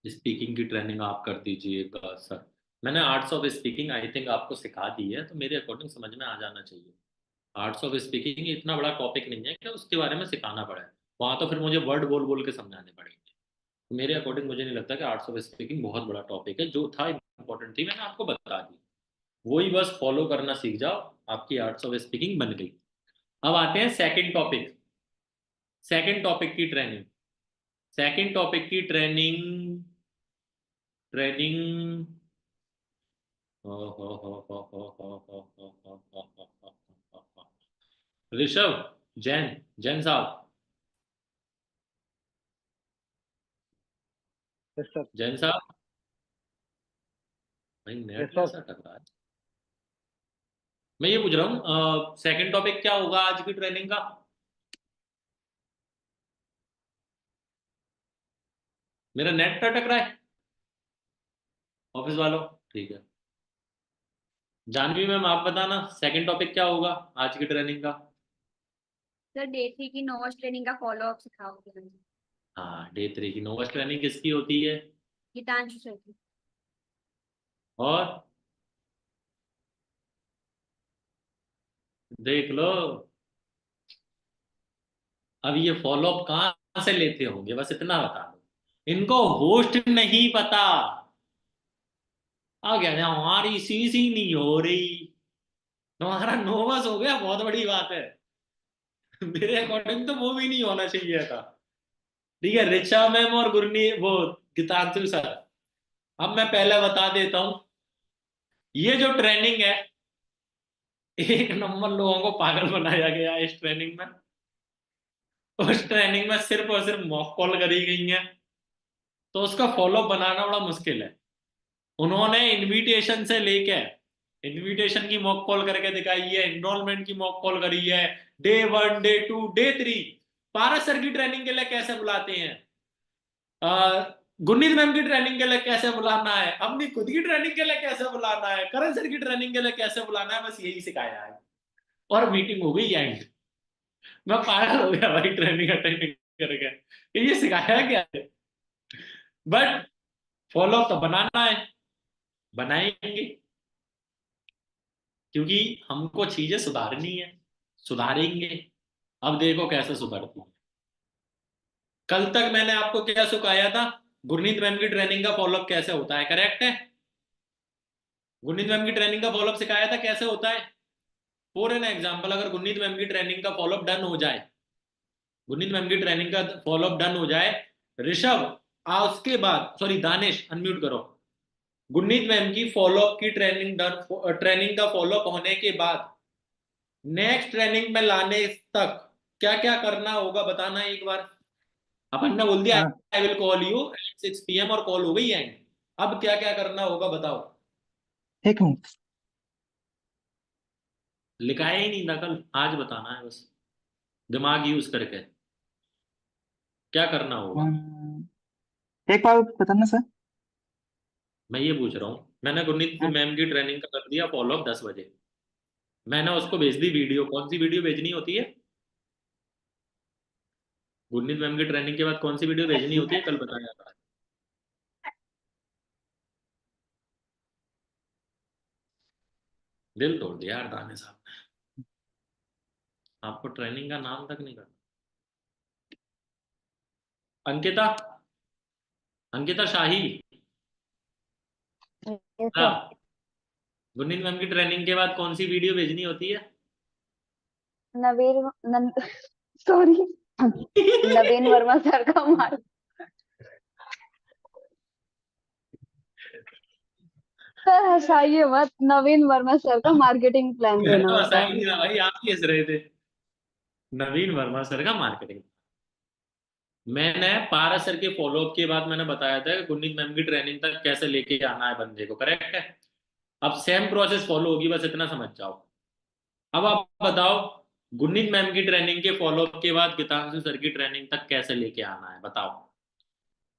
Speaking की training आप कर दीजिएगा सर। मैंने arts of speaking I think आपको सिखा दी है, तो मेरे अकॉर्डिंग समझ में आ जाना चाहिए। आर्ट्स ऑफ स्पीकिंग इतना बड़ा टॉपिक नहीं है कि उसके बारे में सिखाना पड़े। वहां तो फिर मुझे वर्ड बोल बोल के समझाने पड़ेंगे। तो मेरे अकॉर्डिंग मुझे नहीं लगता कि आर्ट्स ऑफ स्पीकिंग बहुत बड़ा टॉपिक है। जो था इंपॉर्टेंट थी मैंने आपको बता दी, वही बस फॉलो करना सीख जाओ, आपकी आर्ट्स ऑफ स्पीकिंग बन गई। अब आते हैं सेकंड टॉपिक। सेकंड टॉपिक की ट्रेनिंग। सेकंड टॉपिक की ट्रेनिंग। ट्रेनिंग। ऋषभ, जैन, जैन साहब, यस सर। जैन साहब। भाई यस नेट सर। कैसा टक रहा है। मैं ये पूछ रहा हूँ सेकंड टॉपिक क्या होगा आज की ट्रेनिंग का। मेरा नेट टक रहा है ऑफिस वालों। ठीक है। जानवी मैम आप बताना सेकंड टॉपिक क्या होगा आज की ट्रेनिंग का। सर डे 3 की नॉवस ट्रेनिंग का फॉलो अप सिखाओगे मुझे। हाँ, डे 3 की नोवेस्ट ट्रेनिंग किसकी होती है। गीतांशु सर की। और देख लो, अब ये फॉलो अप कहाँ से लेते होंगे बस इतना बता दो। इनको होस्ट नहीं पता। आ गया ना, हमारी सीसी नहीं हो रही, तुम्हारा नोवस हो गया, बहुत बड़ी बात है। मेरे अकॉर्डिंग तो वो भी नहीं होना चाहिए था। ठीक है, ऋचा मैम और गुरनी वो गीतांशु सर। अब मैं पहले बता देता हूँ, ये जो ट्रेनिंग है, एक नंबर लोगों को पागल बनाया गया है इस ट्रेनिंग में। उस ट्रेनिंग में सिर्फ और सिर्फ मॉक कॉल करी गई है, तो उसका फॉलो बनाना बड़ा मुश्किल है। उन्होंने इनविटेशन से लेके, इनविटेशन की मॉक कॉल करके दिखाई है, एनरोलमेंट की मॉक कॉल करी है, डे 1 डे 2 डे 3। पारस सर की ट्रेनिंग के लिए कैसे बुलाते हैं, गुरनीत मैम की ट्रेनिंग के लिए कैसे बुलाना है, अपनी खुद की ट्रेनिंग के लिए कैसे बुलाना है, करण सर की ट्रेनिंग के लिए कैसे बुलाना है, बस यही सिखाया है। और मीटिंग हो गई एंड। मैं पागल हो गया भाई ट्रेनिंग अटेंड करके कि ये सिखाया क्या है। बट फॉलो तो बनाना है, बनाएंगे, क्योंकि हमको चीजें सुधारनी है, सुधारेंगे। अब देखो कैसे सुधरती है। कल तक मैंने आपको क्या सिखाया था, गुरनीत मैम की ट्रेनिंग का फॉलोअप कैसे होता है, करेक्ट है। गुरनीत मैम की ट्रेनिंग का फॉलोअप सिखाया था कैसे होता है। फॉर एन एग्जाम्पल, अगर गुरनीत मैम की ट्रेनिंग का फॉलोअप डन हो जाए, गुरनीत मैम की ट्रेनिंग का फॉलोअप डन हो जाए, ऋषभ, उसके बाद सॉरी दानिश अनम्यूट करो। गुरनीत मैम की फॉलोअप की ट्रेनिंग डन, ट्रेनिंग का फॉलोअप होने के बाद नेक्स्ट ट्रेनिंग में लाने तक क्या क्या करना होगा बताना एक बार। अपन ने बोल दिया हाँ। I will call you at 6 PM और कॉल हो गई एंड। अब क्या क्या करना होगा बताओ। एक मिनट। लिखाया ही नहीं था कल, आज बताना है बस, दिमाग यूज करके क्या करना होगा। एक बार बताना सर। मैं ये पूछ रहा हूँ, मैंने गुरनीत हाँ। मैम की ट्रेनिंग का कर दिया फॉलोअप 10 बजे। मैंने उसको भेज दी वीडियो, कौन सी वीडियो भेजनी होती है। गुरनीत मैम की ट्रेनिंग के बाद कौन सी वीडियो भेजनी होती है कल बताया था। दिल तोड़ दिया यार दाने साहब ने। आपको ट्रेनिंग का नाम तक नहीं करना। अंकिता, अंकिता शाही। यस हाँ, सर। गुरनीत मैम की ट्रेनिंग के बाद कौन सी वीडियो भेजनी होती है। नवीन सॉरी, नवीन वर्मा सर का मार्क। सर हंसाइए मत, नवीन वर्मा सर का मार्केटिंग प्लान मैं देना तो होता हंसा ही है। नहीं था भाई, आप ही हंस रहे थे। नवीन वर्मा सर का मार्केटिंग। मैंने पारस सर के फॉलोअप के बाद मैंने बताया था कि गुरनीत मैम की ट्रेनिंग तक कैसे लेके आना है बंदे को, करेक्ट है। अब सेम प्रोसेस फॉलो होगी, बस इतना समझ जाओ। अब आप बताओ, गुरनीत मैम की ट्रेनिंग के फॉलोअप के बाद गीतांशु सर की ट्रेनिंग तक कैसे लेके आना है बताओ।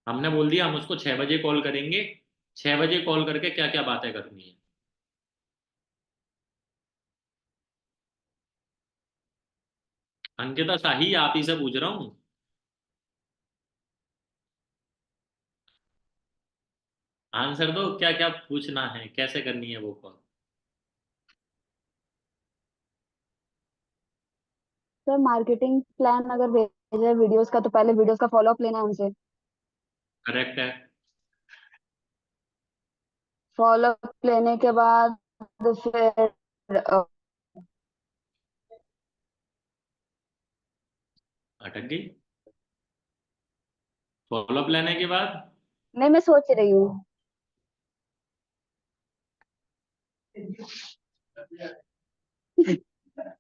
हमने बोल दिया हम उसको 6 बजे कॉल करेंगे। 6 बजे कॉल करके क्या क्या बातें करनी है। अंकिता शाही आप ही से पूछ रहा हूँ। आंसर दो, क्या क्या पूछना है, कैसे करनी है वो कॉल। सर मार्केटिंग प्लान अगर भेजा है वीडियोस का, तो पहले वीडियोस का फॉलो अप लेना है उनसे। करेक्ट है। फॉलो अप लेने के बाद फिर अटक गई। फॉलोअप लेने के बाद नहीं, मैं सोच रही हूँ।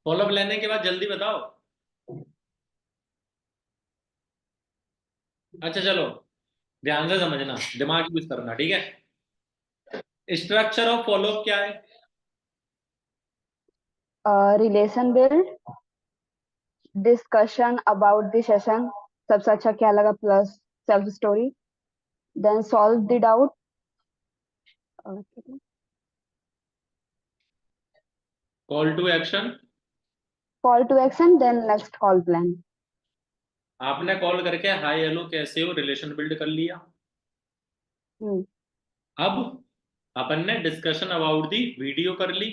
फॉलोअप लेने के बाद जल्दी बताओ। अच्छा चलो, ध्यान से समझना, दिमाग यूज करना, ठीक है। स्ट्रक्चर ऑफ फॉलोअप क्या है? Relation build, discussion about the session, सबसे अच्छा क्या लगा, plus self story, then solve the doubt, call to action. Call to action, then next call plan. आपने कॉल करके हाय हेलो कैसे हो, रिलेशन बिल्ड कर लिया। हम्म। अब अपन ने डिस्कशन अबाउट दी वीडियो कर ली।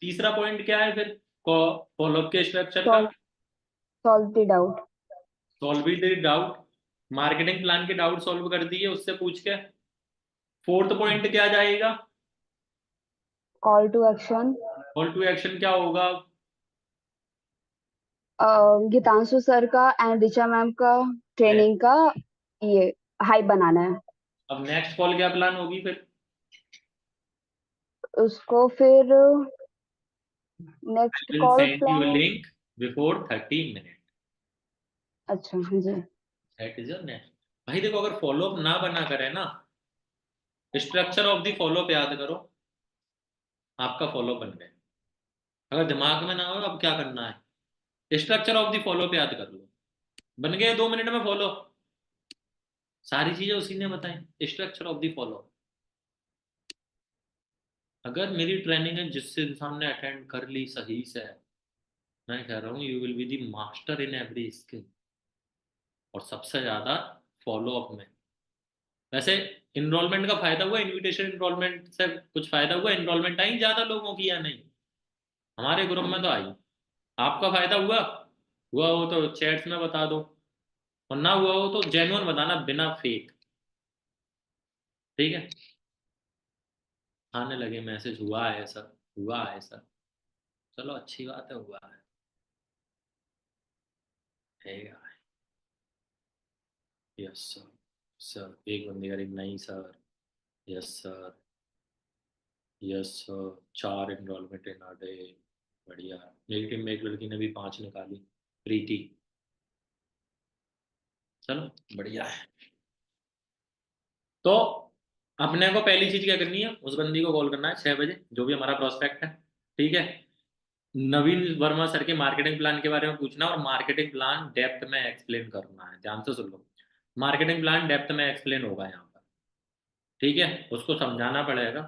तीसरा पॉइंट क्या है फिर फॉलोअप के स्ट्रक्चर का? Solve solve the doubt, solve the doubt. Marketing plan के डाउट सॉल्व कर दिए उससे पूछ के। फोर्थ पॉइंट क्या जाएगा? Call to action. Call to action क्या होगा? गीतांशु सर का एंड ऋचा मैम का ट्रेनिंग का ये हाई बनाना है। अब नेक्स्ट कॉल क्या प्लान होगी फिर? उसको फिर I next will call send you plan. Link before 30 minute. अच्छा, हाँ जी। That is your next. भाई देखो, अगर फॉलोअप ना बना करे ना, स्ट्रक्चर ऑफ द फॉलोअप याद करो, आपका फॉलोअप बन गया। अगर दिमाग में ना हो अब क्या करना है, स्ट्रक्चर ऑफ द फॉलोअप याद कर लो, बन गए 2 मिनट में फॉलो। सारी चीजें उसी ने बताई, स्ट्रक्चर ऑफ द फॉलोअप। अगर मेरी ट्रेनिंग है जिससे इंसान ने अटेंड कर ली सही से, मैं कह रहा हूँ you will be the master in every skill, और सबसे ज्यादा फॉलो अप में। वैसे इनरोलमेंट का फायदा हुआ, इनविटेशन इनरोलमेंट से कुछ फायदा हुआ, इनरोलमेंट आई ज्यादा लोगों की या नहीं? हमारे ग्रुप में तो आई। आपका फायदा हुआ? हुआ हो तो चैट्स में बता दो, और ना हुआ हो तो जेन्युइन बताना, बिना फेक। ठीक है। आने लगे मैसेज, हुआ है सर, हुआ है सर। चलो अच्छी बात है, हुआ है। Yes sir. सर एक बंदे का रिंग नहीं sir. Yes sir. Yes sir. 4 enrolment in a day. बढ़िया। मेरी टीम में एक लड़की ने भी 5 निकाली, प्रीति। चलो बढ़िया है। तो अपने को पहली चीज क्या करनी है, उस बंदी को कॉल करना है 6 बजे, जो भी हमारा प्रोस्पेक्ट है। ठीक है। नवीन वर्मा सर के मार्केटिंग प्लान के बारे में पूछना, और मार्केटिंग प्लान डेप्थ में एक्सप्लेन करना है। ध्यान से सुन लो, मार्केटिंग प्लान डेप्थ में एक्सप्लेन होगा यहाँ पर। ठीक है। उसको समझाना पड़ेगा।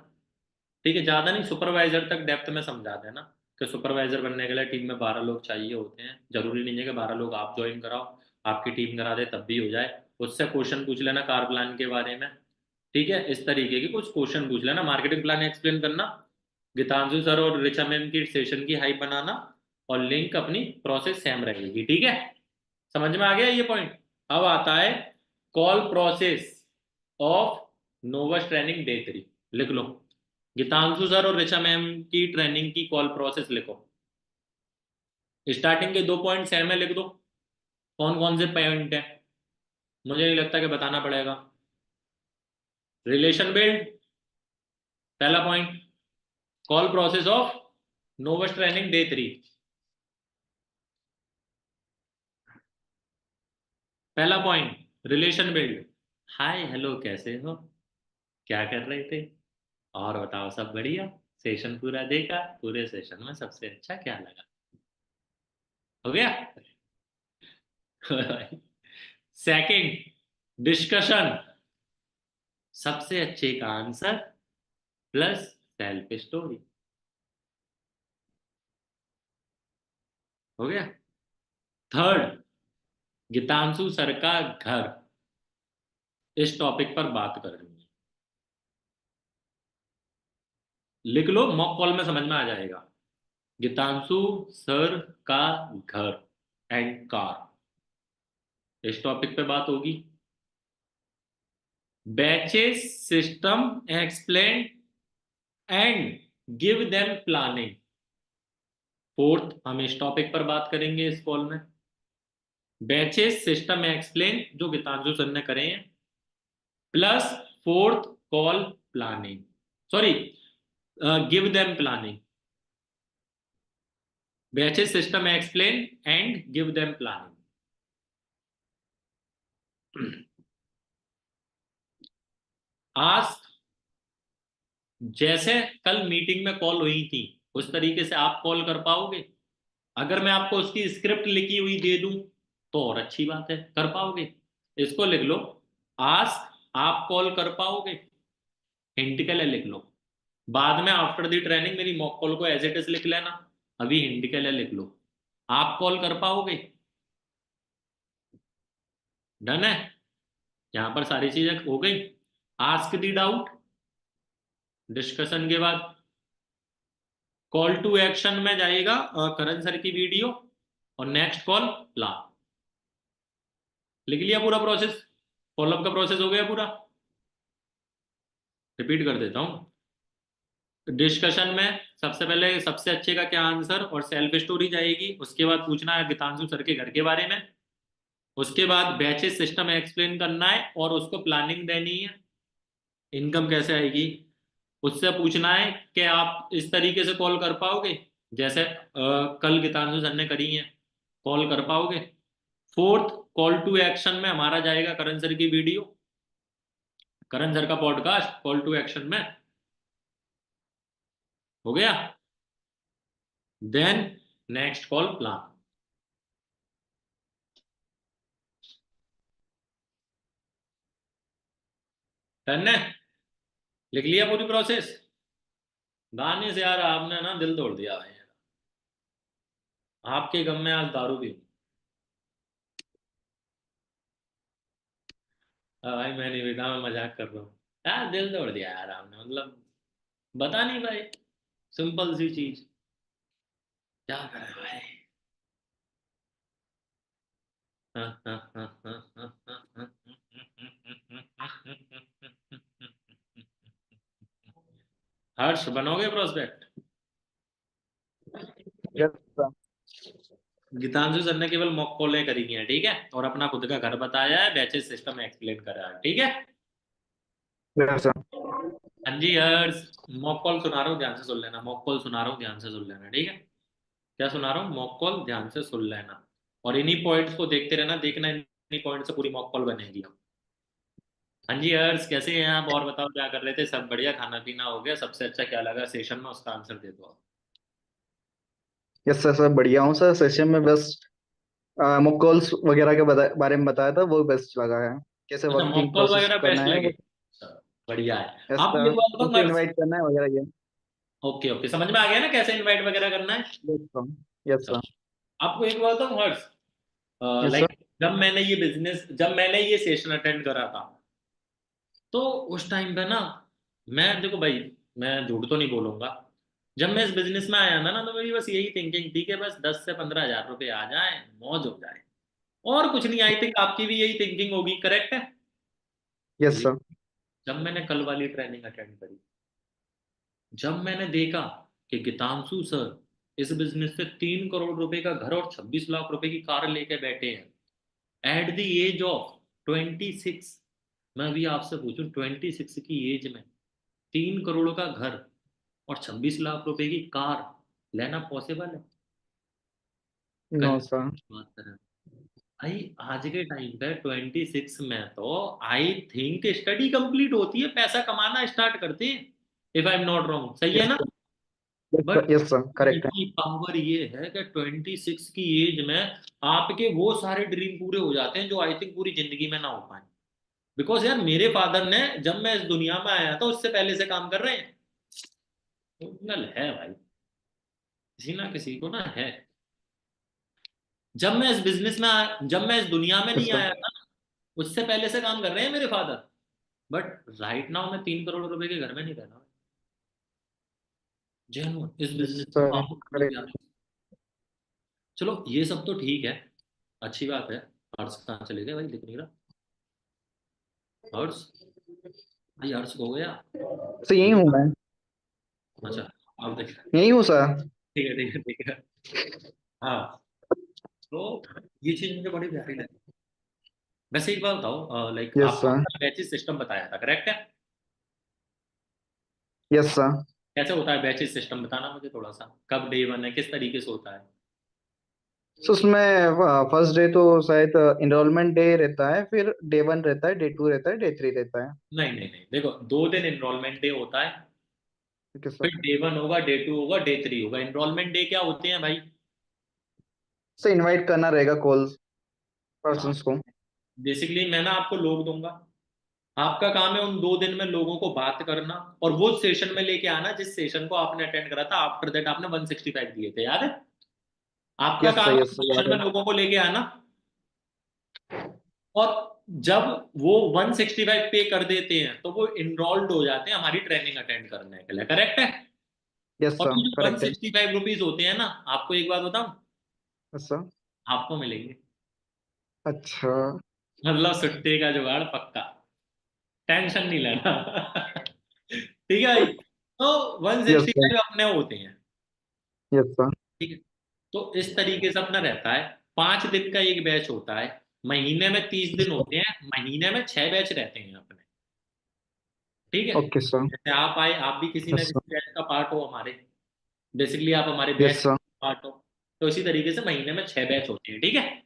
ठीक है, ज्यादा नहीं, सुपरवाइजर तक डेप्थ में समझा देना कि सुपरवाइजर बनने के लिए टीम में 12 लोग चाहिए होते हैं। जरूरी नहीं है कि 12 लोग आप ज्वाइन कराओ, आपकी टीम करा दे तब भी हो जाए। उससे क्वेश्चन पूछ लेना कार प्लान के बारे में। ठीक है, इस तरीके के कुछ क्वेश्चन पूछ लेना, मार्केटिंग प्लान एक्सप्लेन करना, गीतांशु सर और ऋचा मैम की सेशन की हाइप बनाना, और लिंक अपनी प्रोसेस सेम रहेगी। ठीक है, समझ में आ गया ये पॉइंट? अब आता है call process of Novus training day 3। लिख लो, गीतांशु सर और ऋचा मैम की ट्रेनिंग की कॉल प्रोसेस लिखो। स्टार्टिंग के 2 पॉइंट सेम है, लिख दो। कौन कौन से पॉइंट है? मुझे नहीं लगता कि बताना पड़ेगा। रिलेशन बिल्ड, पहला point. Call process of Novus training day 3, पहला point relation build. Hi hello कैसे हो, क्या कर रहे थे, और बताओ सब बढ़िया, सेशन पूरा देखा, पूरे सेशन में सबसे अच्छा क्या लगा। हो गया। सेकंड डिस्कशन, सबसे अच्छे का आंसर प्लस सेल्फ स्टोरी। हो गया। थर्ड, गीतांशु सर का घर, इस टॉपिक पर बात करनी है। लिख लो, मॉक कॉल में समझ में आ जाएगा। गीतांशु सर का घर एंड कार, इस टॉपिक पे बात होगी। Batches system explain and give them planning, fourth हम इस टॉपिक पर बात करेंगे इस कॉल में। बैचेस सिस्टम एक्सप्लेन जो गीतांशु सर ने करे हैं, plus fourth call planning, sorry give them planning. Batches system explain and give them planning. आज जैसे कल मीटिंग में कॉल हुई थी उस तरीके से आप कॉल कर पाओगे? अगर मैं आपको उसकी स्क्रिप्ट लिखी हुई दे दूं तो और अच्छी बात है, कर पाओगे? इसको लिख लो, आस्क आप कॉल कर पाओगे, हिंट के लिए लिख लो। बाद में आफ्टर दी ट्रेनिंग मेरी मॉक कॉल को एज इट इज लिख लेना, अभी हिंट के लिए लिख लो। आप कॉल कर पाओगे? डन है? यहां पर सारी चीजें हो गई। आस्क दी डाउट, डिस्कशन के बाद कॉल टू एक्शन में जाएगा करण सर की वीडियो, और नेक्स्ट कॉल प्लान। लिख लिया पूरा प्रोसेस? फॉलोअप का प्रोसेस हो गया पूरा? रिपीट कर देता हूं। डिस्कशन में सबसे पहले सबसे अच्छे का क्या आंसर और सेल्फ स्टोरी जाएगी, उसके बाद पूछना है गीतांशु सर के घर के बारे में, उसके बाद बैचेस सिस्टम एक्सप्लेन करना है और उसको प्लानिंग देनी है, इनकम कैसे आएगी। उससे पूछना है कि आप इस तरीके से कॉल कर पाओगे जैसे कल गीतांशु सर ने करी है, कॉल कर पाओगे। फोर्थ कॉल टू एक्शन में हमारा जाएगा करण सर की वीडियो, करण सर का पॉडकास्ट कॉल टू एक्शन में। हो गया? Then next call plan. Done है? लिख लिया पूरी प्रोसेस? दानिश यार आपने ना दिल तोड़ दिया भाई, आपके गम में आज दारू भी हूं। भाई मैं नहीं पीता, मैं मजाक कर रहा हूँ यार, दिल तोड़ दिया यार आपने, मतलब बता नहीं भाई, सिंपल सी चीज, क्या करें भाई। हर्ष बनोगे prospect? Yes sir. Geetanshu sir ने केवल मॉक कॉलें करी हैं, ठीक है, और अपना खुद का घर बताया है, बैचेस सिस्टम एक्सप्लेन करा है, ठीक है। Yes sir. हाँ जी हर्ष, मॉक कॉल सुना रहा हूँ ध्यान से सुन लेना, मॉक कॉल सुना रहा हूँ ध्यान से सुन लेना, ठीक है। क्या सुना रहा हूँ? मॉक कॉल ध्यान से सुन लेना, और इन्हीं पॉइंट्स को देखते रहना, देखना इन्हीं पॉइंट से पूरी मॉक कॉल बनेगी। हाँ जी हर्ष, कैसे हैं आप? और बताओ क्या कर रहे थे? सब बढ़िया? खाना पीना हो गया? सबसे अच्छा क्या लगा सेशन में, उसका आंसर दे दो आप। यस सर, सर बढ़िया हूँ सर। सेशन में बस मॉक कॉल्स वगैरह के बारे में बताया था, वो बेस्ट लगा है। कैसे अच्छा, वर्किंग मॉक कॉल प्रोसेस वगैरह करना बेस्ट है लगे? वो। अच्छा, बढ़िया है। यस आपको सर, एक बात बताऊं कैसे हर्ष? इनवाइट करना है वगैरह ये। ओके ओके, समझ में आ गया ना कैसे इनवाइट वगैरह करना है? Yes sir. यस चलो, सर। आपको एक बात बताऊं हर्ष, यस सर। लाइक जब मैंने ये सेशन अटेंड करा था, तो उस टाइम पे ना, मैं देखो भाई, मैं झूठ तो नहीं बोलूंगा, जब मैं इस बिजनेस में आया था ना, तो मेरी बस यही थिंकिंग थी कि बस 10 से 15 हज़ार रुपये आ जाए, मौज हो जाए, और कुछ नहीं। आई थिंक आपकी भी यही थिंकिंग होगी, करेक्ट है? Yes sir. जब मैंने कल वाली ट्रेनिंग अटेंड करी, जब मैंने देखा कि गीतांशु सर इस बिजनेस से 3 करोड़ रुपए का घर और 26 लाख रुपए की कार लेके बैठे हैं एट द एज ऑफ 26। मैं भी आपसे पूछूं, 26 की एज में 3 करोड़ का घर और 26 लाख रुपए की कार लेना पॉसिबल है? नो कहीं सर। बात करें भाई, आज के टाइम पे 26 में तो आई थिंक स्टडी कंप्लीट होती है, पैसा कमाना स्टार्ट करते हैं, if I am not wrong, सही है यस ना? Sir. Yes but sir. Yes sir, correct है। की पावर ये है कि 26 की एज में आपके वो सारे ड्रीम पूरे हो जाते हैं जो आई थिंक पूरी जिंदगी में ना हो पाए। बिकॉज यार मेरे फादर ने, जब मैं इस दुनिया में आया था उससे पहले से काम कर रहे हैं, ओरिजिनल है भाई, किसी ना किसी को ना है। जब मैं इस दुनिया में यस नहीं सर। आया था, उससे पहले से काम कर रहे हैं मेरे फादर। बट राइट नाउ मैं 3 करोड़ रुपए के घर में नहीं रहना। जेन्युइन इस यस बिजनेस में सर, बहुत बड़ी करेक्ट। प्यारी। चलो ये सब तो ठीक है, अच्छी बात है। हर्ष कहाँ चले गए भाई, दिख नहीं रहा। हर्ष, भाई हर्ष हो गया। सर यही हूँ मैं। अच्छा, आप देख। यही हूँ सर। ठीक है ठीक है ठीक है। हाँ, तो ये चीज मुझे बड़ी प्यारी लगी। वैसे एक बात बताओ, लाइक यस आपको सर। बैचेस सिस्टम बताया था, करेक्ट है? Yes sir. कैसे होता है बैचेस सिस्टम, बताना मुझे थोड़ा सा। कब डे वन है, किस तरीके से होता है? सो उसमें फर्स्ट डे तो शायद इनरोलमेंट डे रहता है, फिर डे 1 रहता है, डे 2 रहता है, डे 3 रहता है। नहीं नहीं नहीं, देखो 2 दिन एनरोलमेंट डे होता है, ठीक है फिर सर। डे वन होगा, डे टू होगा, डे थ्री होगा। एनरोलमेंट डे क्या होते हैं भाई? सर इनवाइट करना रहेगा कॉल्स हाँ, पर्सन्स को। बेसिकली मैं ना आपको लोग दूंगा, आपका काम है उन 2 दिन में लोगों को बात करना और वो सेशन में लेके आना जिस सेशन को आपने अटेंड करा था। आफ्टर दैट आपने 165 दिए थे, याद है? आपका यस सर, काम है यस उस सर, सेशन याद में है। लोगों को लेके आना, और जब वो 165 पे कर देते हैं तो वो इनरोल्ड हो जाते हैं हमारी ट्रेनिंग अटेंड करने के लिए, करेक्ट है? यस और सर, ये जो वन करेक्ट है। सिक्सटी फाइव रुपीज होते हैं ना, आपको एक बात बताऊं, यस सर। आपको मिलेंगे। अच्छा। मतलब सुट्टे का जुगाड़ पक्का, टेंशन नहीं लेना। ठीक है भाई, तो one yes sixty sir. Five अपने होते हैं। Yes sir. ठीक है, तो इस तरीके से अपना रहता है। 5 दिन का एक बैच होता है, महीने में 30 दिन होते हैं, महीने में 6 बैच रहते हैं अपने। ठीक है, ओके सर। जैसे आप आए, आप भी किसी ना यस सर। किसी बैच का पार्ट हो हमारे, बेसिकली आप हमारे बैच यस सर। पार्ट हो। तो इसी तरीके से महीने में 6 बैच होते हैं, ठीक है।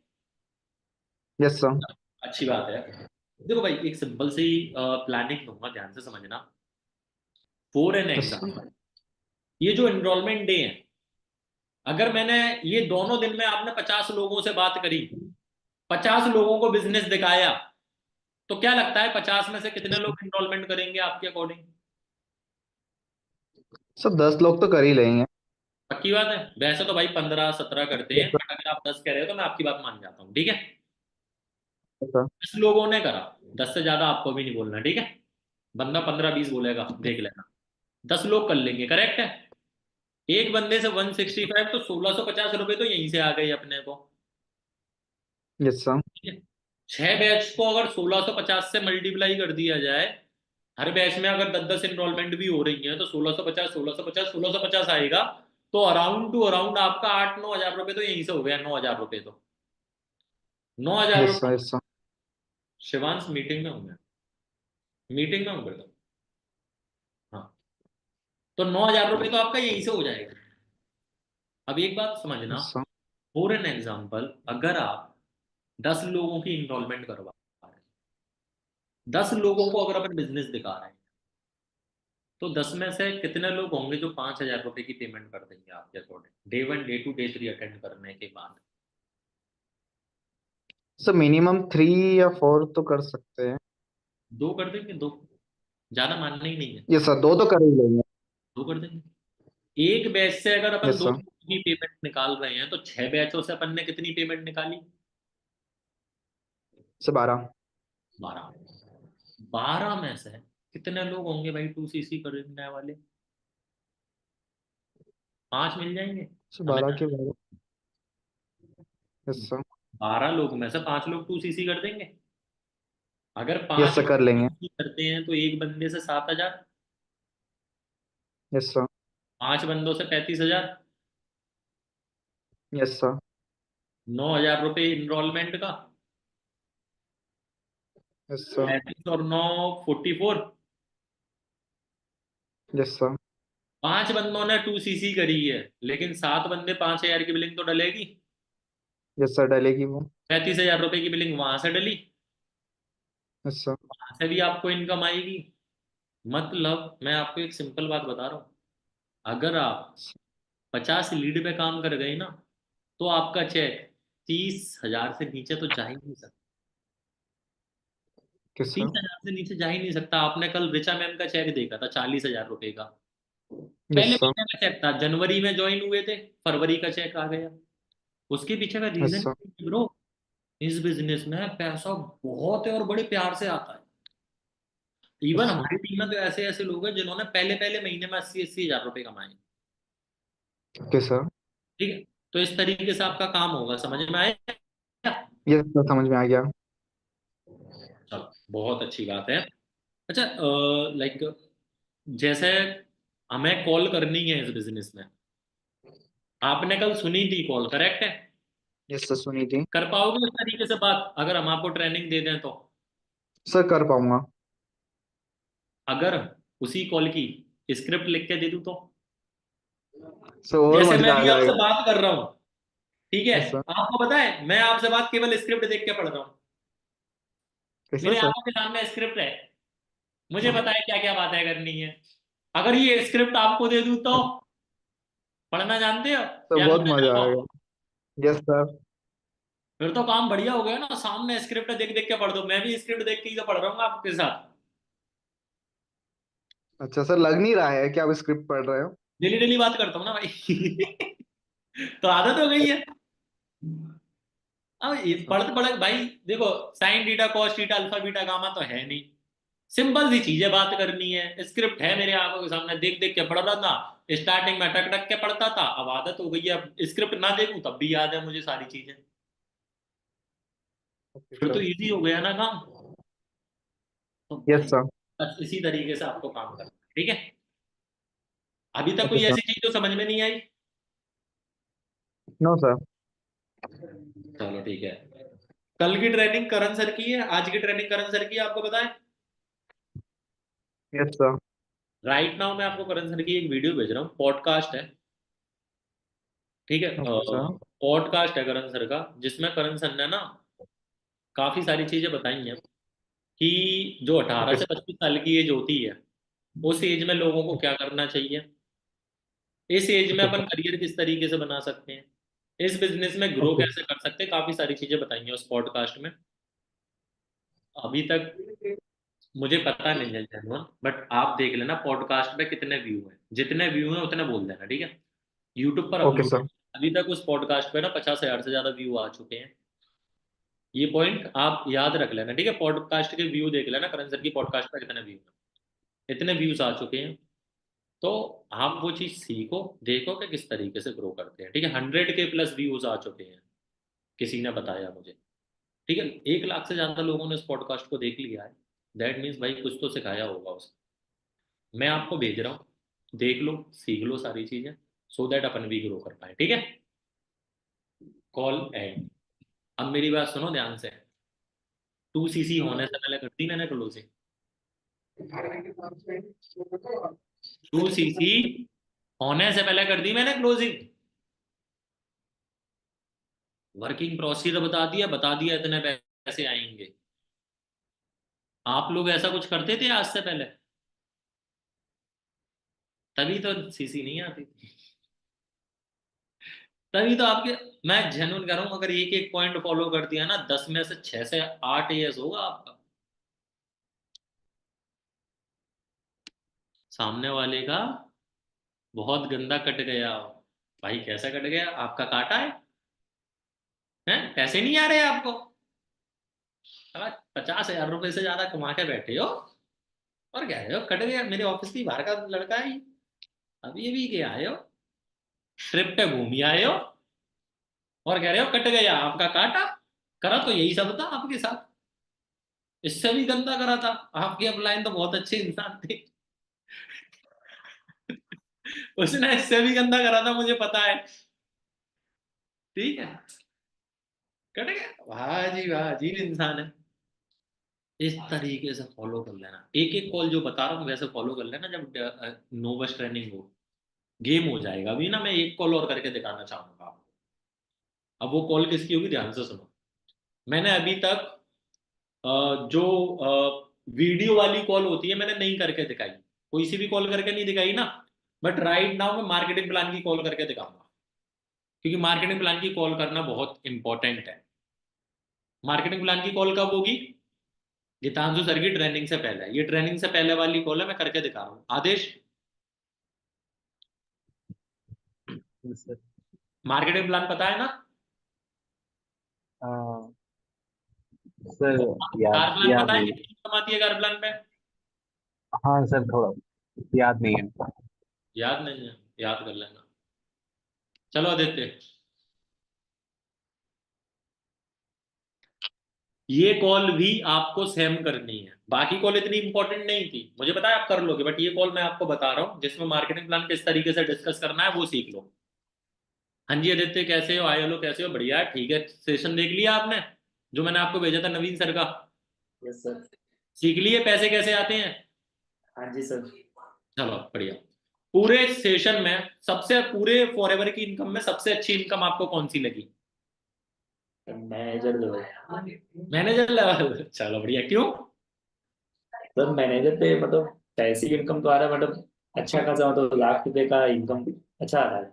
Yes sir. अच्छी बात है। देखो भाई, एक सिंपल सी प्लानिंग दूंगा, ध्यान से समझना। For an yes sir. Example, ये जो एनरोलमेंट डे है, अगर मैंने ये दोनों दिन में आपने 50 लोगों से बात करी, 50 लोगों को बिजनेस दिखाया, तो क्या लगता है 50 में से कितने लोग एनरोलमेंट करेंगे आपके अकॉर्डिंग? सर 10 लोग तो कर ही लेंगे। पक्की बात है? वैसे तो भाई 15-17 करते यस हैं, सर। बट अगर आप 10 कह रहे हो तो मैं आपकी बात मान जाता हूँ, ठीक है। Yes sir. 10 लोगों ने करा, 10 से ज्यादा आपको भी नहीं बोलना, ठीक है। बंदा 15-20 बोलेगा, देख लेना। 10 लोग कर लेंगे, करेक्ट है। एक बंदे से 165, तो 1650 रुपये तो यहीं से आ गए अपने को। Yes sir. ठीक है, 6 बैच को अगर 1650 से मल्टीप्लाई कर दिया जाए, हर बैच में अगर 10-10 एनरोलमेंट भी हो रही है, तो 1650 1650 1650 आएगा। तो अराउंड टू अराउंड आपका 8-9 हजार रुपये तो यहीं से हो गया। 9 हजार रुपये तो 9 हजार यस सर। रुपये यस सर। शिवांश मीटिंग में हूँ मैं, मीटिंग में हूँ बेटा। हाँ, तो 9 हजार रुपये तो आपका यहीं से हो जाएगा। अब एक बात समझना, yes sir. For an example, अगर आप 10 लोगों की इनरोलमेंट करवा रहे हैं, 10 लोगों को अगर अपन बिजनेस दिखा रहे हैं, तो 10 में से कितने लोग होंगे जो 5 हजार रुपये की पेमेंट कर देंगे आपके according, day one day two day three attend करने के बाद? सर मिनिमम 3 या 4 तो कर सकते हैं। 2 कर देंगे, 2, ज्यादा मानना ही नहीं है। यस सर, 2 तो कर ही लेंगे। 2 कर देंगे। एक बैच से अगर अपन यस दो सर। लोगों की पेमेंट निकाल रहे हैं, तो 6 बैचों से अपन ने कितनी पेमेंट निकाली? सर 12। 12। 12 में से कितने लोग होंगे भाई 2 सीसी करने वाले? 5 मिल जाएंगे सर हमें। 12 के 12। Yes sir. 12 लोग में से 5 लोग 2 सीसी कर देंगे। अगर यस पांच सर, लोग कर लेंगे। 2 सीसी करते हैं तो एक बंदे से 7 हजार, यस सर। 5 बंदों से 35 हजार, यस सर। 9 हजार रुपये इनरोलमेंट का। Yes sir. 35 और 9 44। Yes sir. 5 बंदों ने 2 सीसी करी है, लेकिन 7 बंदे 5 हजार की बिलिंग तो डलेगी। यस सर, डलेगी वो। 35 हजार रुपये की बिलिंग वहां से डली, यस सर। वहां से भी आपको इनकम आएगी। मतलब मैं आपको एक सिंपल बात बता रहा हूँ, अगर आप 50 लीड पे काम कर गए ना, तो आपका चेक 30 हजार से नीचे तो जा ही नहीं सकता। किस तीस सर। हजार से नीचे जा ही नहीं सकता। आपने कल रिचा मैम का चेक देखा था, 40 हजार रुपए का। यस पहले सर। महीने का चेक था, जनवरी में ज्वाइन हुए थे, फरवरी का चेक आ गया। उसके पीछे का यस रीजन, सर। ब्रो, इस बिजनेस में पैसा बहुत है और बड़े प्यार से आता है। इवन हमारी टीम में तो ऐसे ऐसे लोग हैं जिन्होंने पहले पहले महीने में 80-80 हजार रुपए कमाए। Okay sir. ठीक है, तो इस तरीके से आपका काम होगा, समझ में आया? यस सर, समझ में आ गया। चलो, बहुत अच्छी बात है। अच्छा, लाइक जैसे हमें कॉल करनी है इस बिजनेस में, आपने कल सुनी थी कॉल, करेक्ट है? यस सर, सुनी थी। कर पाओगे इस तरीके से बात अगर हम आपको ट्रेनिंग दे दें तो? सर कर पाऊंगा। अगर उसी कॉल की स्क्रिप्ट लिख के दे दूं तो? सर और जैसे मैं मजा आ भी आपसे जाएगा। बात कर रहा हूँ, ठीक है, यस सर। आपको पता है मैं आपसे बात केवल स्क्रिप्ट देख के पढ़ रहा हूँ। कैसा मेरे सर? आंखों के सामने स्क्रिप्ट है, मुझे पता है क्या क्या बातें करनी है। अगर ये स्क्रिप्ट आपको दे दूं तो पढ़ना जानते हो सर या बहुत लिखना मजा जानते हो? आएगा। Yes sir. फिर तो काम बढ़िया हो गया ना, सामने स्क्रिप्ट देख देख के पढ़ दो, मैं भी स्क्रिप्ट देख के ही तो पढ़ रहा हूँ आपके साथ। अच्छा सर, लग नहीं रहा है कि आप स्क्रिप्ट पढ़ रहे हो। डेली डेली बात करता हूँ ना भाई। तो आदत हो गई है। अब पढ़ते पढ़ते भाई देखो, sine theta cos theta alpha beta gamma तो है नहीं, सिंपल सी चीजें बात करनी है। स्क्रिप्ट है मेरे आंखों के सामने, देख देख के पढ़ रहा था। स्टार्टिंग में टक टक के पढ़ता था, अब आदत हो गई है, अब स्क्रिप्ट ना देखूं तब भी याद है मुझे सारी चीजें। ओके फिर तो सर। इजी हो गया ना काम। तो यस भाई सर। बस इसी तरीके से आपको काम करना है, ठीक है? अभी तक ओके कोई सर। ऐसी चीज जो समझ में नहीं आई? No sir. चलो ठीक है। कल की ट्रेनिंग करण सर की है, आज की ट्रेनिंग करण सर की है, आपको पता है? Yes sir. राइट नाउ मैं आपको करण सर की एक वीडियो भेज रहा हूँ, पॉडकास्ट है, ठीक है? Okay sir. पॉडकास्ट है करण सर का, जिसमें करण सर ने ना काफी सारी चीजें बताई हैं कि जो 18 ओके से सर। 25 साल की एज होती है, उस एज में लोगों को क्या करना चाहिए, इस एज में ओके अपन सर। करियर किस तरीके से बना सकते हैं, इस बिजनेस में ग्रो ओके। कैसे कर सकते हैं, काफी सारी चीजें बताई हैं उस पॉडकास्ट में। अभी तक मुझे पता नहीं है जेनुअन, बट आप देख लेना पॉडकास्ट पे कितने व्यू हैं, जितने व्यू हैं उतने बोल देना, ठीक है? यूट्यूब पर ओके अपलोड है। सर। अभी तक उस पॉडकास्ट पे ना 50,000 से ज्यादा व्यू आ चुके हैं। ये पॉइंट आप याद रख लेना, ठीक है? पॉडकास्ट के व्यू देख लेना, करण सर की पॉडकास्ट पे कितने व्यू हैं, इतने व्यूज आ चुके हैं। तो आप वो चीज सीखो, देखो कि किस तरीके से ग्रो करते हैं, ठीक है? 100 के प्लस व्यूज आ चुके हैं, किसी ने बताया मुझे, ठीक है? 1 लाख से ज्यादा लोगों ने इस पॉडकास्ट को देख लिया है। दैट मीन्स भाई कुछ तो सिखाया होगा उसने। मैं आपको भेज रहा हूँ, देख लो, सीख लो सारी चीजें, सो दैट अपन भी ग्रो कर पाए, ठीक है? Call and. अब मेरी बात सुनो ध्यान से। 2 सीसी होने से पहले कर दी मैंने क्लोजिंग। 2 सीसी होने से पहले कर दी मैंने क्लोजिंग। वर्किंग प्रोसीजर बता दिया इतने पैसे आएंगे। आप लोग ऐसा कुछ करते थे आज से पहले? तभी तो सीसी नहीं आती थी। तभी तो आपके, मैं जेन्युइन कह रहा हूं, अगर एक एक पॉइंट फॉलो कर दिया ना, 10 में से 6 से 8 ईयर्स होगा आपका। सामने वाले का बहुत गंदा कट गया। भाई कैसा कट गया? आपका काटा है पैसे नहीं आ रहे आपको? साला 50,000 रुपए से ज्यादा कमा के बैठे हो और कह रहे हो कट गया। मेरे ऑफिस की बाहर का लड़का है ये। अभी अभी के आए हो, ट्रिप पे घूम ही आए हो, और कह रहे हो कट गया, आपका काटा। करा तो यही सब था आपके साथ, इससे भी गंदा करा था। आपके अपलाइन तो बहुत अच्छे इंसान थे। उसने इससे भी गंदा करा था, मुझे पता है, ठीक है? कट गया, वाह जी वाह, अजीब इंसान है। इस तरीके से फॉलो कर लेना, एक एक कॉल जो बता रहा हूँ वैसे फॉलो कर लेना। जब नोबस ट्रेनिंग हो, गेम हो जाएगा। अभी ना मैं एक कॉल और करके दिखाना चाहूंगा आपको। अब वो कॉल किसकी होगी, ध्यान से सुनो। मैंने अभी तक जो वीडियो वाली कॉल होती है मैंने नहीं करके दिखाई, कोई सी भी कॉल करके नहीं दिखाई ना। बट राइट नाउ मैं मार्केटिंग प्लान की कॉल करके दिखाऊंगा, क्योंकि मार्केटिंग प्लान की कॉल करना बहुत इंपॉर्टेंट है। मार्केटिंग प्लान की कॉल कब होगी? गीतांशु सर की ट्रेनिंग से पहले। ये ट्रेनिंग से पहले वाली कॉल है, मैं करके दिखा रहा हूँ। आदेश, सर। मार्केटिंग प्लान पता है ना? हाँ सर, कार याद प्लान याद पता है है। कितनी इनकम आती है कार प्लान पे? हाँ सर, थोड़ा याद नहीं है। याद नहीं है, याद कर लेना। चलो आदित्य, ये कॉल भी आपको सेम करनी है, बाकी कॉल इतनी इंपॉर्टेंट नहीं थी, मुझे पता है आप कर लोगे, बट ये कॉल मैं आपको बता रहा हूँ जिसमें मार्केटिंग प्लान किस तरीके से डिस्कस करना है वो सीख लो। हाँ जी आदित्य, कैसे हो? आए लो, कैसे हो? बढ़िया है, ठीक है। सेशन देख लिया आपने जो मैंने आपको भेजा था नवीन सर का? Yes sir. सीख लिए पैसे कैसे आते हैं? हाँ जी सर। चलो बढ़िया। पूरे सेशन में सबसे, पूरे फॉरएवर की इनकम में सबसे अच्छी इनकम आपको कौन सी लगी? Manager level. Manager level? चलो बढ़िया, क्यों? सर मैनेजर पे मतलब पैसिव इनकम तो आ रहा है, मतलब अच्छा खासा, मतलब ₹1,00,000 का इनकम अच्छा आ रहा है।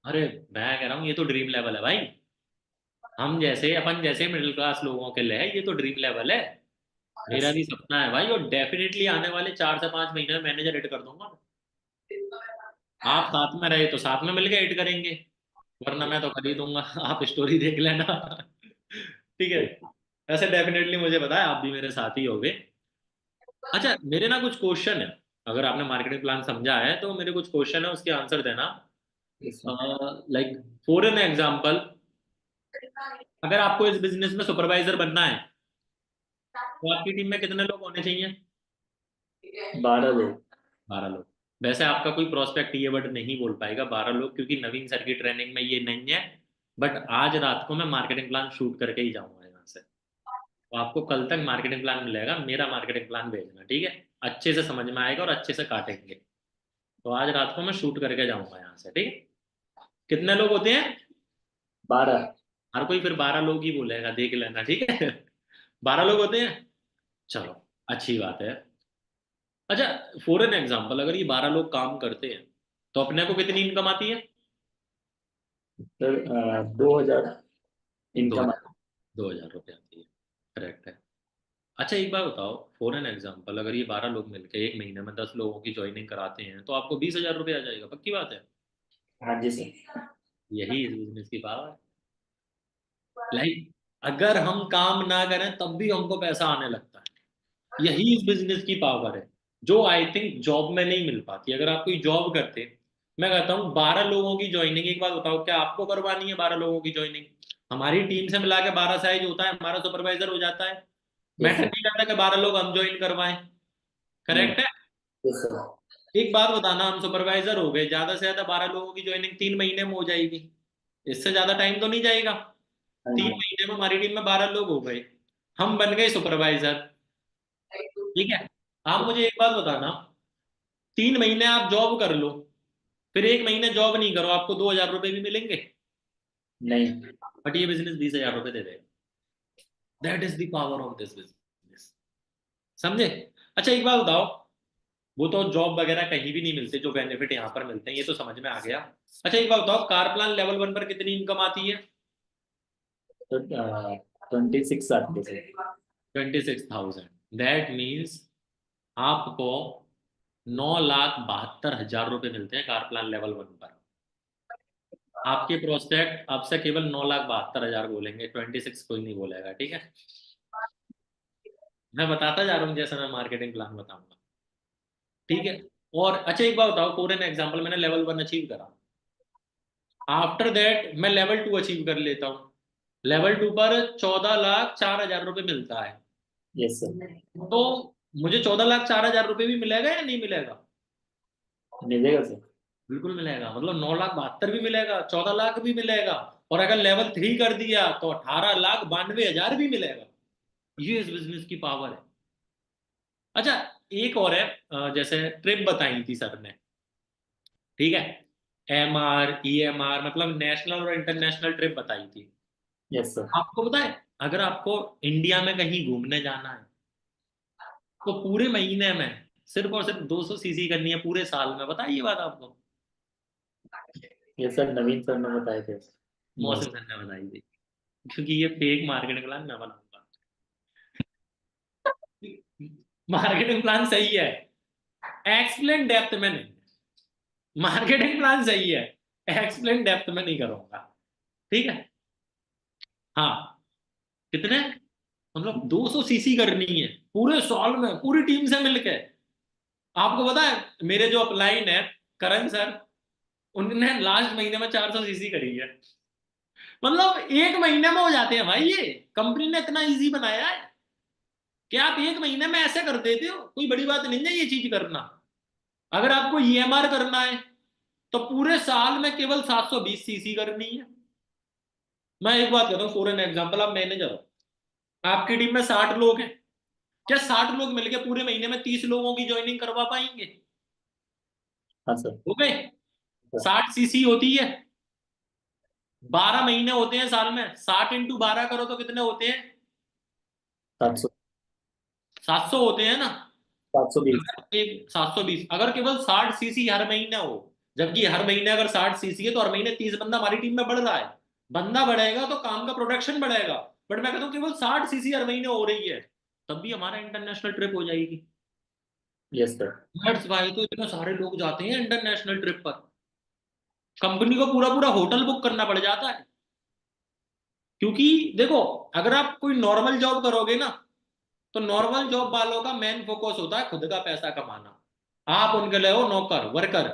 अरे मैं कह रहा हूँ ये तो ड्रीम लेवल है भाई। हम जैसे, अपन जैसे मिडिल क्लास लोगों के लिए ये तो ड्रीम लेवल है। मेरा भी सपना है भाई, और डेफिनेटली आने वाले 4 से 5 महीने में मैनेजर हिट कर दूंगा। आप साथ में रहे तो साथ में मिलके हिट करेंगे, वरना मैं तो कर ही दूंगा। आप स्टोरी देख लेना। ठीक है। ऐसे डेफिनेटली मुझे पता है आप भी मेरे साथ ही होगे। अच्छा, मेरे ना कुछ क्वेश्चन है, अगर आपने मार्केटिंग प्लान समझा है तो मेरे कुछ क्वेश्चन है, उसके आंसर देना। Yes, sir. Like for an example, अगर आपको इस बिजनेस में सुपरवाइजर बनना है तो आपकी टीम में कितने लोग होने चाहिए? 12 लोग। 12 लोग। वैसे आपका कोई प्रोस्पेक्ट ये वर्ड नहीं बोल पाएगा 12 लोग, क्योंकि नवीन सर की ट्रेनिंग में ये नहीं है। बट आज रात को मैं मार्केटिंग प्लान शूट करके ही जाऊंगा यहाँ से, तो आपको कल तक मार्केटिंग प्लान मिलेगा, मेरा मार्केटिंग प्लान भेजना, ठीक है? अच्छे से समझ में आएगा और अच्छे से काटेंगे। तो आज रात को मैं शूट करके जाऊंगा यहाँ से, ठीक है? कितने लोग होते हैं? 12। हर कोई फिर 12 लोग ही बोलेगा, देख लेना, ठीक है? 12 लोग होते हैं। चलो, अच्छी बात है। अच्छा, फॉर एन एग्जाम्पल, अगर ये 12 लोग काम करते हैं तो अपने को कितनी इनकम आती है? सर 2,000 दो इनकम। हजार 2,000 रुपये आती है, करेक्ट है। अच्छा एक बात बताओ, फॉर एन एग्जाम्पल, अगर ये 12 लोग मिलकर एक महीने में 10 लोगों की ज्वाइनिंग कराते हैं तो आपको 20,000 रुपये आ जाएगा, पक्की बात है? हाँ जी सर। यही इस बिजनेस की पावर है। लाइक अगर हम काम ना करें तब भी हमको पैसा आने लगता है, यही इस बिजनेस की पावर है, जो आई थिंक जॉब में नहीं मिल पाती। अगर आप कोई जॉब करते, मैं कहता हूँ 12 लोगों की ज्वाइनिंग, एक बात बताओ, क्या आपको करवानी है 12 लोगों की ज्वाइनिंग? हमारी टीम से मिला के 12 साइज होता है, हमारा सुपरवाइजर हो जाता है। Yes matter sir. नहीं करता कि 12 लोग हम ज्वाइन करवाएं। नहीं। करेक्ट है? Yes sir. एक बात बताना, हम सुपरवाइजर हो गए, ज्यादा से ज्यादा 12 लोगों की ज्वाइनिंग 3 महीने में हो जाएगी, इससे ज्यादा टाइम तो नहीं जाएगा। हाँ तीन जी। महीने में हमारी टीम में 12 लोग हो गए, हम बन गए सुपरवाइजर, ठीक है? आप मुझे एक बात बताना, 3 महीने आप जॉब कर लो, फिर एक महीने जॉब नहीं करो, आपको 2,000 रुपये भी मिलेंगे, नहीं। बट ये बिजनेस 20,000 रुपये दे देगा। That is the power of this business, समझे? अच्छा एक बात बताओ, वो तो जॉब वगैरह कहीं भी नहीं मिलते जो बेनिफिट यहाँ पर मिलते हैं, ये तो समझ में आ गया। अच्छा एक बात बताओ, कार प्लान लेवल 1 पर कितनी इनकम आती है? तो 26 आते हैं सर। 26,000। दैट मीन्स आपको 9,72,000 रुपये मिलते हैं कार प्लान लेवल 1 पर। आपके प्रोस्पेक्ट आपसे केवल 9,72,000 बोलेंगे, 26 कोई नहीं बोलेगा, ठीक है? मैं बताता जा रहा हूँ जैसे मैं मार्केटिंग प्लान बताऊंगा, ठीक है? और अच्छा एक बात बताओ, फॉर एन एग्जाम्पल मैंने लेवल 1 अचीव करा, आफ्टर दैट मैं लेवल 2 अचीव कर लेता हूँ, लेवल 2 पर 14,04,000 रुपये मिलता है। Yes sir. तो मुझे 14,04,000 रुपये भी मिलेगा या नहीं मिलेगा? मिलेगा सर। बिल्कुल मिलेगा, मतलब 9,72,000 भी मिलेगा, 14 लाख भी मिलेगा, और अगर लेवल 3 कर दिया तो 18,92,000 भी मिलेगा। ये इस बिजनेस की पावर है। अच्छा एक और है, जैसे ट्रिप बताई थी सर ने, ठीक है? MR EMR मतलब नेशनल और इंटरनेशनल ट्रिप बताई थी। Yes sir. आपको पता है, अगर आपको इंडिया में कहीं घूमने जाना है तो पूरे महीने में सिर्फ और सिर्फ 200 सीसी करनी है, पूरे साल में, बताइए बात आपको। यस सर, नवीन सर ने बताए थे। मौसम सर ने बताई थी, क्योंकि ये फेक मार्केटिंग प्लान मैं बनाऊंगा। मार्केटिंग प्लान सही है, एक्सप्लेन डेप्थ में नहीं। मार्केटिंग प्लान सही है, एक्सप्लेन डेप्थ में नहीं करूंगा, ठीक है? हाँ, कितने, मतलब 200 सीसी करनी है पूरे साल में, पूरी टीम से मिलके। आपको पता है मेरे जो अपलाइन है करण सर, उन्होंने लास्ट महीने में 400 सीसी करी है। मतलब एक महीने में हो जाते हैं भाई, ये कंपनी ने इतना इजी बनाया है कि आप एक महीने में ऐसे कर देते हो, कोई बड़ी बात नहीं है ये चीज करना। अगर आपको ईएमआर करना है तो पूरे साल में केवल 720 सीसी करनी है। मैं एक बात कहता हूँ फॉर एन एग्जाम्पल, आप मैनेजर हो, आपकी टीम में 60 लोग हैं, क्या 60 लोग मिलकर पूरे महीने में 30 लोगों की ज्वाइनिंग करवा पाएंगे? हाँ सर। हो गए? 60 सीसी होती है, 12 महीने होते हैं साल में, 60 इंटू 12 करो तो कितने होते हैं? 700, 700 होते हैं ना। 720। 720, अगर केवल 60 सीसी हर महीने हो, जबकि हर महीने अगर 60 सीसी है तो हर महीने 30 बंदा हमारी टीम में बढ़ रहा है, बंदा बढ़ेगा तो काम का प्रोडक्शन बढ़ेगा। बट मैं कहता हूँ केवल 60 सीसी हर महीने हो रही है, तब भी हमारा इंटरनेशनल ट्रिप हो जाएगी। Yes sir. दैट्स भाई, तो इतने सारे लोग जाते हैं इंटरनेशनल ट्रिप पर, कंपनी को पूरा पूरा होटल बुक करना पड़ जाता है। क्योंकि देखो, अगर आप कोई नॉर्मल जॉब करोगे ना, तो नॉर्मल जॉब वालों का मेन फोकस होता है खुद का पैसा कमाना, आप उनके लिए हो नौकर वर्कर।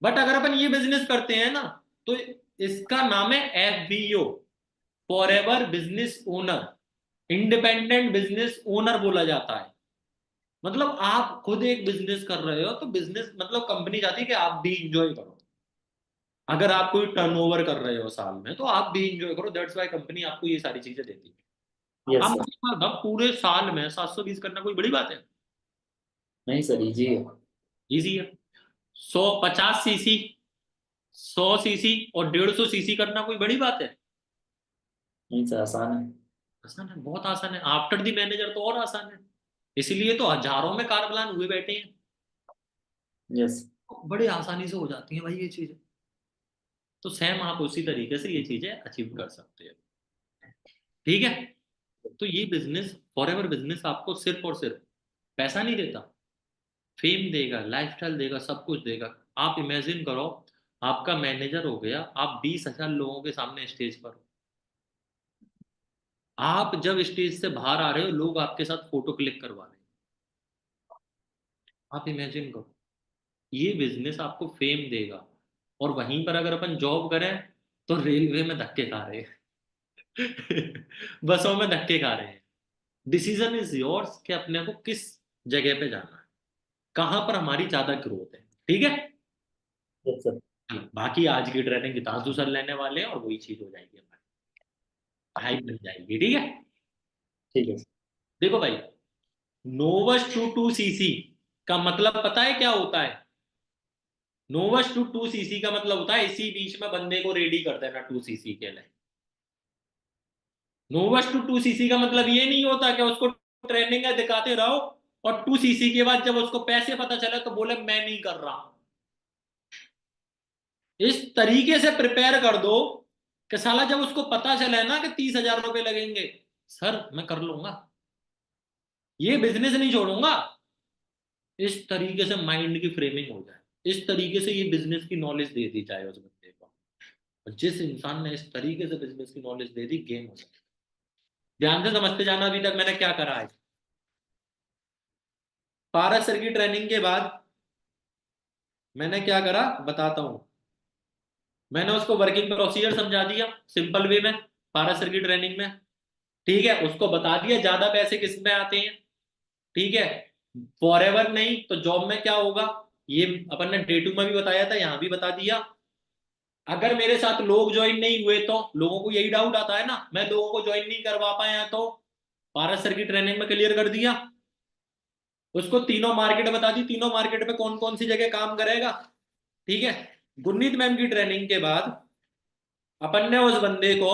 बट अगर अपन ये बिजनेस करते हैं ना, तो इसका नाम है FBO, for ever business owner, independent business owner बोला जाता है। मतलब आप खुद एक बिजनेस कर रहे हो, तो बिजनेस मतलब कंपनी चाहती है कि आप भी इंजॉय करो। अगर आप कोई टर्नओवर कर रहे हो साल में, तो आप भी इंजॉय करो, दैट्स वाई कंपनी आपको ये सारी चीजें देती है। यस आप सर। मुझे एक बात बताओ, पूरे साल में 720 करना कोई बड़ी बात है? नहीं सर, इजी है। इजी है। 150 सीसी, 100 सीसी और 150 सीसी करना कोई बड़ी बात है? नहीं सर, आसान है। आसान है, बहुत आसान है। आफ्टर दी मैनेजर तो और आसान है, इसलिए तो हजारों में कार प्लान हुए बैठे हैं। यस। बड़े आसानी से हो जाती है भाई ये चीजें। तो सेम आप उसी तरीके से ये चीजें अचीव कर सकते हैं। ठीक है? तो ये बिजनेस, फॉर एवर बिजनेस आपको सिर्फ और सिर्फ पैसा नहीं देता, फेम देगा, लाइफस्टाइल देगा, सब कुछ देगा। आप इमेजिन करो, आपका मैनेजर हो गया, आप 20,000 लोगों के सामने स्टेज पर हो। आप जब स्टेज से बाहर आ रहे हो, लोग आपके साथ फोटो क्लिक करवा रहे हैं। आप इमेजिन करो, ये बिजनेस आपको फेम देगा। और वहीं पर अगर अपन जॉब करें, तो रेलवे में धक्के खा रहे हैं बसों में धक्के खा रहे हैं। डिसीजन इज योर्स कि अपने को किस जगह पे जाना है, कहां पर हमारी ज्यादा ग्रोथ है। ठीक है? Yes sir. बाकी आज की ट्रेनिंग हितांशु सर लेने वाले हैं, और वही चीज हो जाएगी हमारी, हाइप बन जाएगी। ठीक है? ठीक है सर। देखो भाई, नोवस टू 2 सीसी का मतलब पता है क्या होता है? नोवस टू 2 सीसी का मतलब होता है इसी बीच में बंदे को रेडी कर देना 2 सीसी के लिए। नोवस टू 2 सीसी का मतलब ये नहीं होता कि उसको ट्रेनिंग है दिखाते रहो, और 2 सीसी के बाद जब उसको पैसे पता चले तो बोले मैं नहीं कर रहा। इस तरीके से प्रिपेयर कर दो कि साला जब उसको पता चले ना कि 30,000 रुपए लगेंगे, सर मैं कर लूंगा, ये बिजनेस नहीं छोड़ूंगा। इस तरीके से माइंड की फ्रेमिंग हो जाए, इस तरीके से ये बिजनेस की नॉलेज दे दी जाए उस बंदे को। और जिस इंसान ने इस तरीके से बिजनेस की नॉलेज दे दी, गेम हो जाए। ध्यान से समझते जाना अभी तक मैंने क्या करा है। पारस सर की ट्रेनिंग के बाद मैंने क्या करा बताता हूं। मैंने उसको वर्किंग प्रोसीजर समझा दिया सिंपल वे में, पारस सर की ट्रेनिंग में। ठीक है? उसको बता दिया ज्यादा पैसे किस में आते हैं। ठीक है? फॉर एवर नहीं तो जॉब में क्या होगा, ये अपन ने डे 2 में भी बताया था, यहां भी बता दिया। अगर मेरे साथ लोग ज्वाइन नहीं हुए, तो लोगों को यही डाउट आता है ना, मैं लोगों को ज्वाइन नहीं करवा पाया, तो पारस सर की ट्रेनिंग में क्लियर कर दिया। उसको तीनों मार्केट बता दी, तीनों मार्केट में कौन कौन सी जगह काम करेगा। ठीक है? गुरनीत मैम की ट्रेनिंग के बाद अपन ने उस बंदे को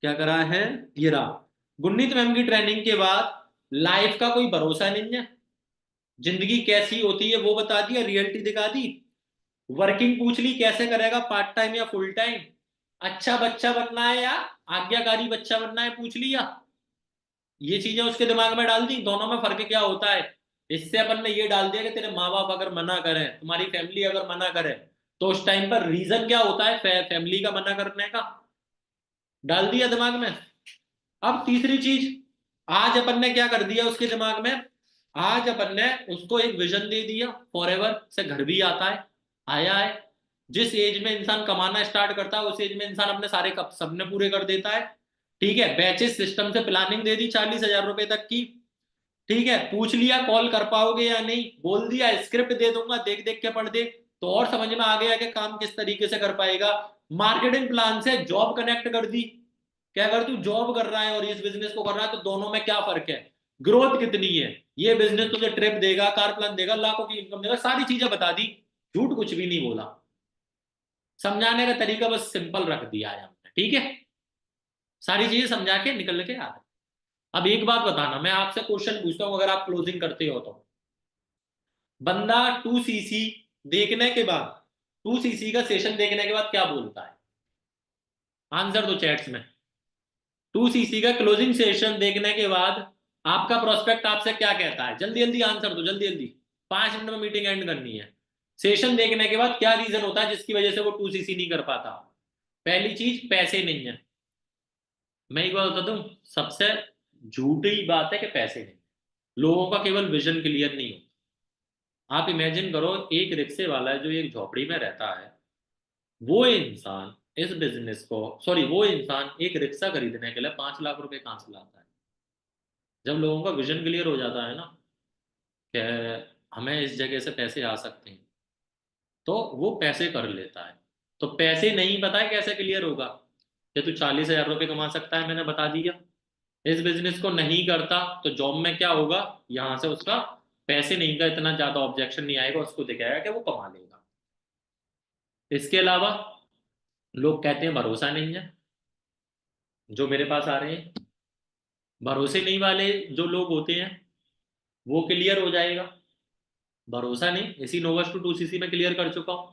क्या करा है, ये रहा। गुरनीत मैम की ट्रेनिंग के बाद लाइफ का कोई भरोसा नहीं है, जिंदगी कैसी होती है वो बता दिया, रियलिटी दिखा दी। वर्किंग पूछ ली कैसे करेगा, पार्ट टाइम या फुल टाइम, अच्छा बच्चा बनना है या आज्ञाकारी बच्चा बनना है पूछ लिया। ये चीजें उसके दिमाग में डाल दी। दोनों में फर्क क्या होता है, इससे अपन ने ये डाल दिया कि तेरे माँ बाप अगर मना करें, तुम्हारी फैमिली अगर मना करे, तो उस टाइम पर रीजन क्या होता है फैमिली का मना करने का, डाल दिया दिमाग में। अब तीसरी चीज, आज अपन ने क्या कर दिया उसके दिमाग में, आज अपन ने उसको एक विजन दे दिया, फॉरएवर से घर भी आता है, आया है। जिस एज में इंसान कमाना स्टार्ट करता है उस एज में इंसान अपने सारे सपने पूरे कर देता है। ठीक है, बैचेस सिस्टम से प्लानिंग दे दी 40,000 रुपए तक की। ठीक है, पूछ लिया कॉल कर पाओगे या नहीं, बोल दिया स्क्रिप्ट दे दूंगा, देख देख के पढ़ दे, तो और समझ में आ गया कि काम किस तरीके से कर पाएगा। मार्केटिंग प्लान से जॉब कनेक्ट कर दी कि अगर तू जॉब कर रहा है और इस बिजनेस को कर रहा है तो दोनों में क्या फर्क है, ग्रोथ कितनी है, ये बिजनेस तुझे ट्रिप देगा, कार प्लान देगा, लाखों की इनकम देगा, सारी चीजें बता दी। झूठ कुछ भी नहीं बोला, समझाने का तरीका बस सिंपल रख दिया है हमने। ठीक है, सारी चीजें समझा के निकल के आ रहे। अब एक बात बताना, मैं आपसे क्वेश्चन पूछता हूं, अगर आप क्लोजिंग करते हो तो, बंदा 2cc देखने के बाद, 2cc का सेशन देखने के बाद क्या बोलता है, आंसर दो चैट्स में। 2cc का क्लोजिंग सेशन देखने के बाद आपका प्रोस्पेक्ट आपसे क्या कहता है, जल्दी जल्दी आंसर दो, जल्दी जल्दी, 5 मिनट में मीटिंग एंड करनी है। सेशन देखने के बाद क्या रीजन होता है जिसकी वजह से वो 2cc नहीं कर पाता? पहली चीज पैसे नहीं है। मैं एक बात बता दूं, सबसे झूठी बात है कि पैसे नहीं, लोगों का केवल विजन क्लियर नहीं होता। आप इमेजिन करो, एक रिक्शे वाला है जो एक झोपड़ी में रहता है, वो इंसान इस बिजनेस को, सॉरी, वो इंसान एक रिक्शा खरीदने के लिए 5 लाख रुपए कहां से लाता है? जब लोगों का विजन क्लियर हो जाता है ना कि हमें इस जगह से पैसे आ सकते हैं, तो वो पैसे कर लेता है। तो पैसे नहीं पता है कैसे क्लियर होगा कि तू 40,000 रुपये कमा सकता है, मैंने बता दिया। इस बिजनेस को नहीं करता तो जॉब में क्या होगा, यहां से उसका पैसे नहीं का इतना ज्यादा ऑब्जेक्शन नहीं आएगा, उसको दिखाएगा कि वो कमा लेगा। इसके अलावा लोग कहते हैं भरोसा नहीं है, जो मेरे पास आ रहे हैं, भरोसे नहीं वाले जो लोग होते हैं वो क्लियर हो जाएगा। भरोसा नहीं, इसी नोवस टू 2cc में क्लियर कर चुका हूं।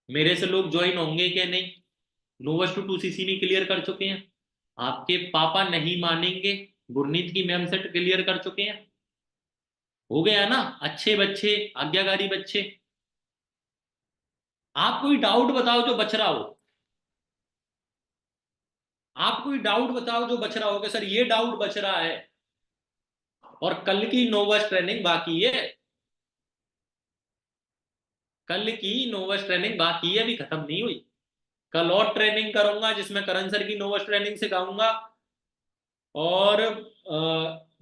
मेरे से लोग ज्वाइन होंगे कि नहीं, नोवस टू 2cc में क्लियर कर चुके हैं। आपके पापा नहीं मानेंगे, गुरनीत की मैम से क्लियर कर चुके हैं। हो गया ना, अच्छे बच्चे, आज्ञाकारी बच्चे। आप कोई डाउट बताओ जो बच रहा हो, आप कोई डाउट बताओ जो बच रहा हो कि सर ये डाउट बच रहा है, और कल की नोवस ट्रेनिंग बाकी है, कल की नोवस ट्रेनिंग बाकी है, अभी खत्म नहीं हुई। कल और ट्रेनिंग करूंगा जिसमें करण सर की नोवस ट्रेनिंग सिखाऊंगा, और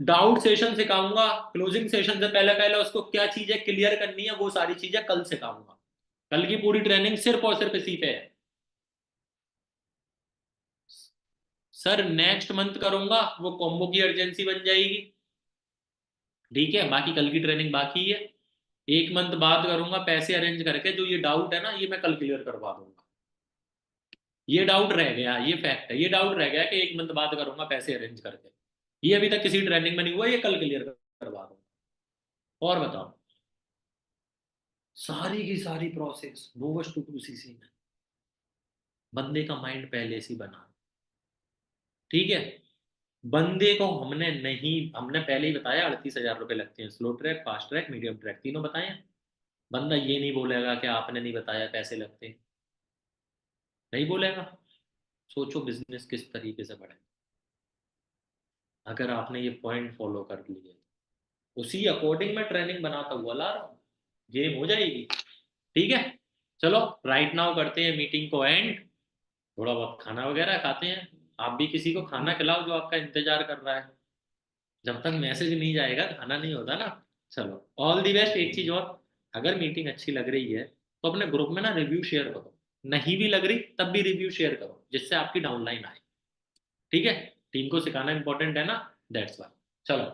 डाउट सेशन सिखाऊंगा। क्लोजिंग सेशन से पहले पहले उसको क्या चीजें क्लियर करनी है वो सारी चीजें कल सिखाऊंगा। कल की पूरी ट्रेनिंग सिर्फ और सिर्फ इसी पे है। सर नेक्स्ट मंथ करूंगा, वो कॉम्बो की अर्जेंसी बन जाएगी। ठीक है, बाकी कल की ट्रेनिंग बाकी है। 1 मंथ बाद करूंगा पैसे अरेंज करके, जो ये डाउट है ना ये मैं कल क्लियर करवा दूंगा। ये डाउट रह गया, ये फैक्ट है, ये डाउट रह गया कि 1 मंथ बाद करूंगा पैसे अरेंज करके, ये अभी तक किसी ट्रेनिंग में नहीं हुआ, ये कल क्लियर करवा दूंगा। और बताओ, सारी की सारी प्रोसेस नोवस टू 2cc में, बंदे का माइंड पहले से ही बना। ठीक है, बंदे को हमने पहले ही बताया 38,000 रुपए लगते हैं, slow track, fast track, medium track, तीनों बताए हैं। बंदा ये नहीं बोलेगा कि आपने नहीं बताया पैसे लगते हैं, नहीं बोलेगा। सोचो बिजनेस किस तरीके से बढ़े, अगर आपने ये पॉइंट फॉलो कर लिए, उसी अकॉर्डिंग मैं ट्रेनिंग बनाता हुआ ला रहा हूँ, गेम हो जाएगी। ठीक है, चलो राइट नाउ करते हैं मीटिंग को एंड, थोड़ा बहुत खाना वगैरह खाते हैं। आप भी किसी को खाना खिलाओ जो आपका इंतजार कर रहा है, जब तक मैसेज नहीं जाएगा खाना नहीं होता ना। चलो ऑल दी बेस्ट। एक चीज और, अगर मीटिंग अच्छी लग रही है तो अपने ग्रुप में ना रिव्यू शेयर करो, नहीं भी लग रही तब भी रिव्यू शेयर करो जिससे आपकी डाउनलाइन आए। ठीक है, टीम को सिखाना इंपॉर्टेंट है ना, दैट्स वाई। चलो